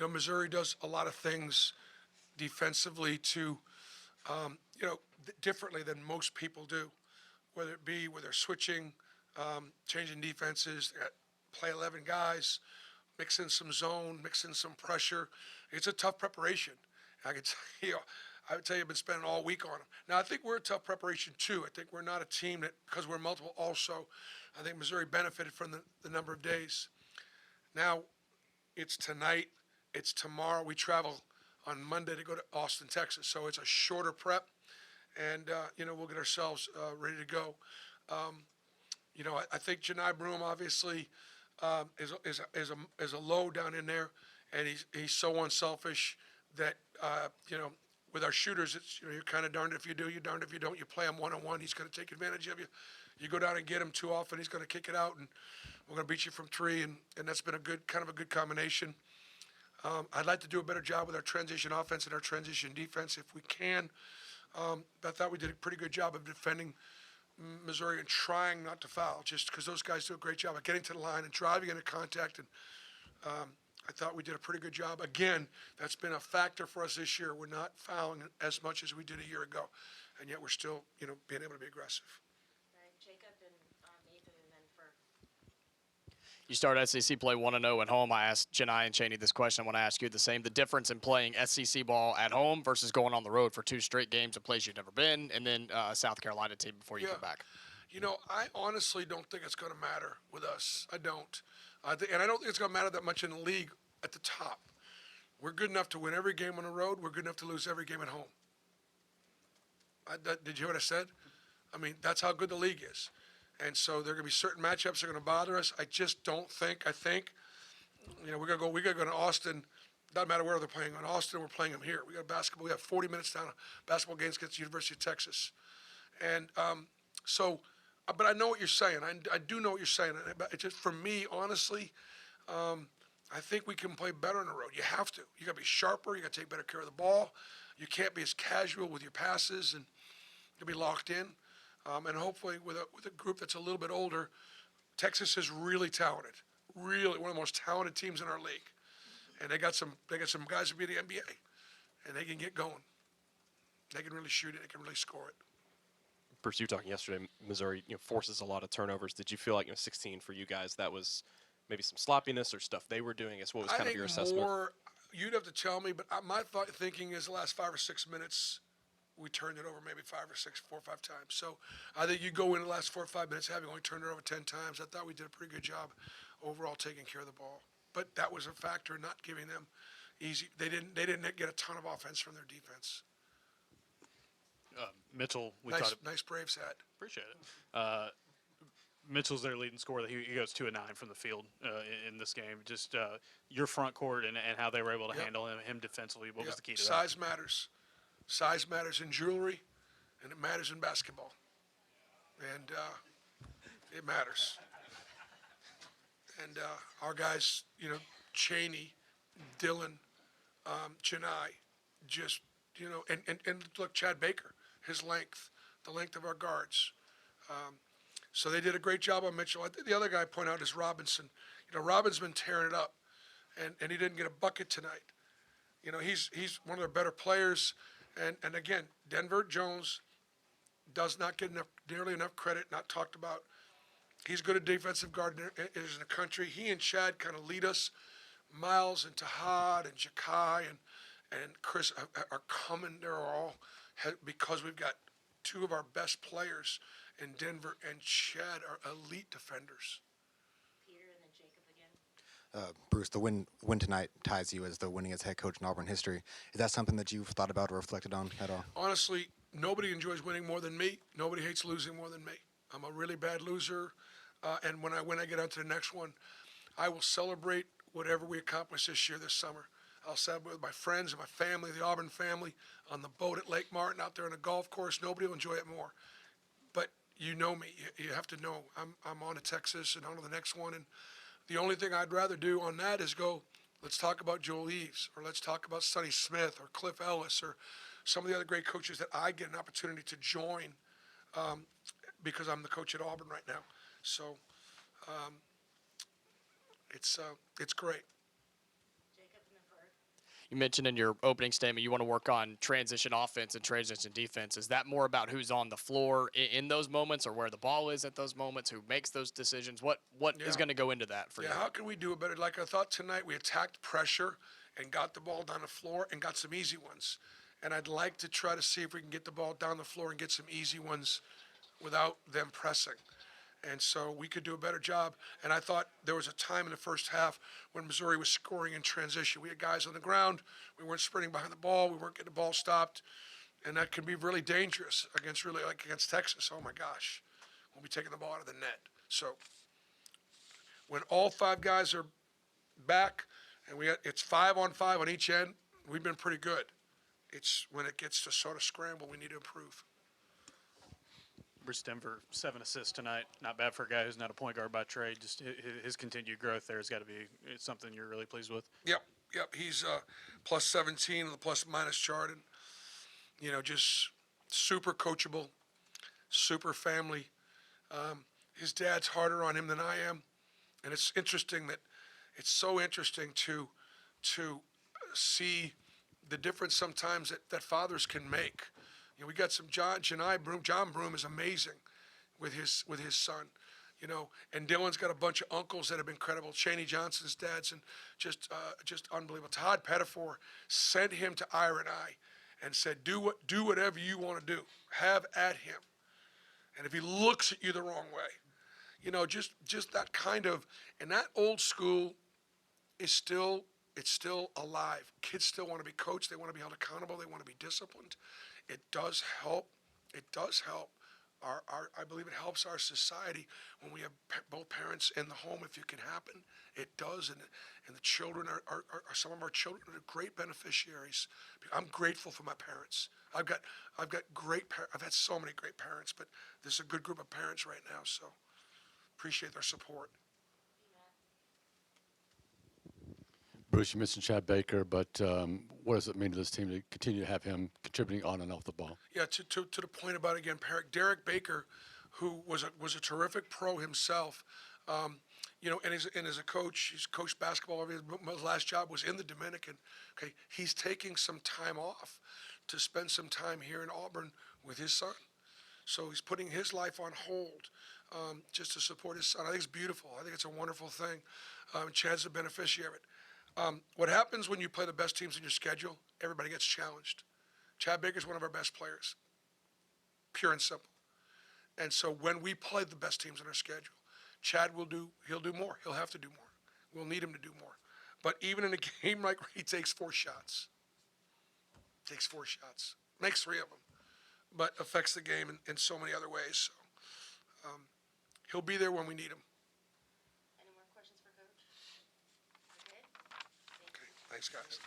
Missouri does a lot of things defensively to, differently than most people do, whether it be where they're switching, changing defenses, they got play 11 guys, mix in some zone, mix in some pressure. It's a tough preparation. I could tell you, I would tell you, I've been spending all week on them. Now, I think we're a tough preparation too. I think we're not a team that, because we're multiple also, I think Missouri benefited from the number of days. Now, it's tonight, it's tomorrow. We travel on Monday to go to Austin, Texas. So it's a shorter prep, and, we'll get ourselves ready to go. I think Janai Broom obviously is a low down in there, and he's so unselfish that with our shooters, it's you're kind of darned if you do, you're darned if you don't. You play him one-on-one, he's going to take advantage of you. You go down and get him too often, he's going to kick it out, and we're going to beat you from three, and that's been a good combination. I'd like to do a better job with our transition offense and our transition defense if we can. I thought we did a pretty good job of defending Missouri and trying not to foul, just because those guys do a great job of getting to the line and driving into contact. And I thought we did a pretty good job. Again, that's been a factor for us this year. We're not fouling as much as we did a year ago, and yet we're still, being able to be aggressive. Right, Jacob and Nathan, and then for. You start SEC play 1-0 at home. I asked Janai and Cheney this question. I want to ask you the same. The difference in playing SEC ball at home versus going on the road for 2 straight games, a place you've never been, and then a South Carolina team before you come back. I honestly don't think it's going to matter with us. I don't. And I don't think it's going to matter that much in the league at the top. We're good enough to win every game on the road. We're good enough to lose every game at home. Did you hear what I said? I mean, that's how good the league is. And so there are going to be certain matchups that are going to bother us. I just don't think. I think, we're going to go to Austin. Doesn't matter where they're playing. On Austin, we're playing them here. We got basketball. We have 40 minutes down basketball games against the University of Texas. And but I know what you're saying. I do know what you're saying. It's just, for me, honestly, I think we can play better on the road. You have to. You got to be sharper. You got to take better care of the ball. You can't be as casual with your passes, and you'll be locked in. And hopefully, with a group that's a little bit older, Texas is really talented. Really, one of the most talented teams in our league. And they got some guys who be in the NBA, and they can get going. They can really shoot it. They can really score it. Bruce, you were talking yesterday, Missouri forces a lot of turnovers. Did you feel like 16 for you guys, that was maybe some sloppiness or stuff they were doing? What was kind of your assessment? You'd have to tell me, but my thinking is the last 5 or 6 minutes, we turned it over maybe 4 or 5 times. So I think you go in the last 4 or 5 minutes having only turned it over 10 times. I thought we did a pretty good job overall taking care of the ball. But that was a factor, not giving them easy. They didn't get a ton of offense from their defense. Mitchell, nice Braves hat. Appreciate it. Mitchell's their leading scorer. He goes 2 of 9 from the field in this game. Just your front court and how they were able to handle him defensively. What was the key to that? Size matters. Size matters in jewelry, and it matters in basketball. And it matters. And our guys, Cheney, Dylan, Janai, just, and look, Chad Baker, his length, the length of our guards. So they did a great job on Mitchell. I think the other guy I point out is Robinson. Robin's been tearing it up, and he didn't get a bucket tonight. He's one of their better players. And again, Denver Jones does not get nearly enough credit, not talked about. He's good at defensive guard in the country. He and Chad kind of lead us. Miles and Tahad and Jakai and Chris are coming. They're all because we've got 2 of our best players in Denver, and Chad are elite defenders. Peter and then Jacob again. Bruce, the win tonight ties you as the winningest head coach in Auburn history. Is that something that you've thought about or reflected on at all? Honestly, nobody enjoys winning more than me. Nobody hates losing more than me. I'm a really bad loser, and when I get on to the next one, I will celebrate whatever we accomplish this summer. I'll celebrate with my friends and my family, the Auburn family, on the boat at Lake Martin, out there on the golf course. Nobody will enjoy it more. But you know me. You have to know. I'm on to Texas and on to the next one. And the only thing I'd rather do on that is go, let's talk about Joel Eves, or let's talk about Sonny Smith, or Cliff Ellis, or some of the other great coaches that I get an opportunity to join because I'm the coach at Auburn right now. So it's great. Jacob and then for You mentioned in your opening statement you want to work on transition offense and transition defense. Is that more about who's on the floor in those moments, or where the ball is at those moments, who makes those decisions? What is Yeah. going to go into that for Yeah, you? how can we do it better? Like I thought tonight, we attacked pressure and got the ball down the floor and got some easy ones. And I'd like to try to see if we can get the ball down the floor and get some easy ones without them pressing. And so we could do a better job. And I thought there was a time in the first half when Missouri was scoring in transition. We had guys on the ground. We weren't sprinting behind the ball. We weren't getting the ball stopped. And that can be really dangerous against Texas. Oh my gosh, we'll be taking the ball out of the net. So when all 5 guys are back and it's 5-on-5 on each end, we've been pretty good. It's when it gets to sort of scramble, we need to improve. Bruce Denver, 7 assists tonight. Not bad for a guy who's not a point guard by trade. Just his continued growth there has got to be something you're really pleased with. Yep. He's plus 17 on the plus minus chart, and just super coachable, super family. His dad's harder on him than I am, and it's so interesting to see the difference sometimes that fathers can make. We got some John Broome is amazing with his son, and Dylan's got a bunch of uncles that have been incredible. Cheney Johnson's dad's and just unbelievable. Todd Pettifor sent him to Ira and I and said, do whatever you want to do. Have at him. And if he looks at you the wrong way, just that kind of, and that old school is still alive. Kids still want to be coached. They want to be held accountable. They want to be disciplined. It does help. It does help. I believe it helps our society when we have both parents in the home. If it can happen, it does. And the children are some of our children are great beneficiaries. I'm grateful for my parents. I've got great parents. I've had so many great parents, but there's a good group of parents right now. So appreciate their support. Bruce, you mentioned Chad Baker, but what does it mean to this team to continue to have him contributing on and off the ball? Yeah, to the point about, again, Derek Baker, who was a terrific pro himself, and as a coach, he's coached basketball. His last job was in the Dominican. Okay, he's taking some time off to spend some time here in Auburn with his son. So he's putting his life on hold just to support his son. I think it's beautiful. I think it's a wonderful thing. Chad's a beneficiary of it. What happens when you play the best teams in your schedule? Everybody gets challenged. Chad Baker's one of our best players, pure and simple. And so when we play the best teams in our schedule, Chad he'll do more. He'll have to do more. We'll need him to do more. But even in a game like where he takes 4 shots, makes 3 of them, but affects the game in so many other ways. So he'll be there when we need him. Any more questions for Coach? We're good? Thank you. Okay, thanks, guys.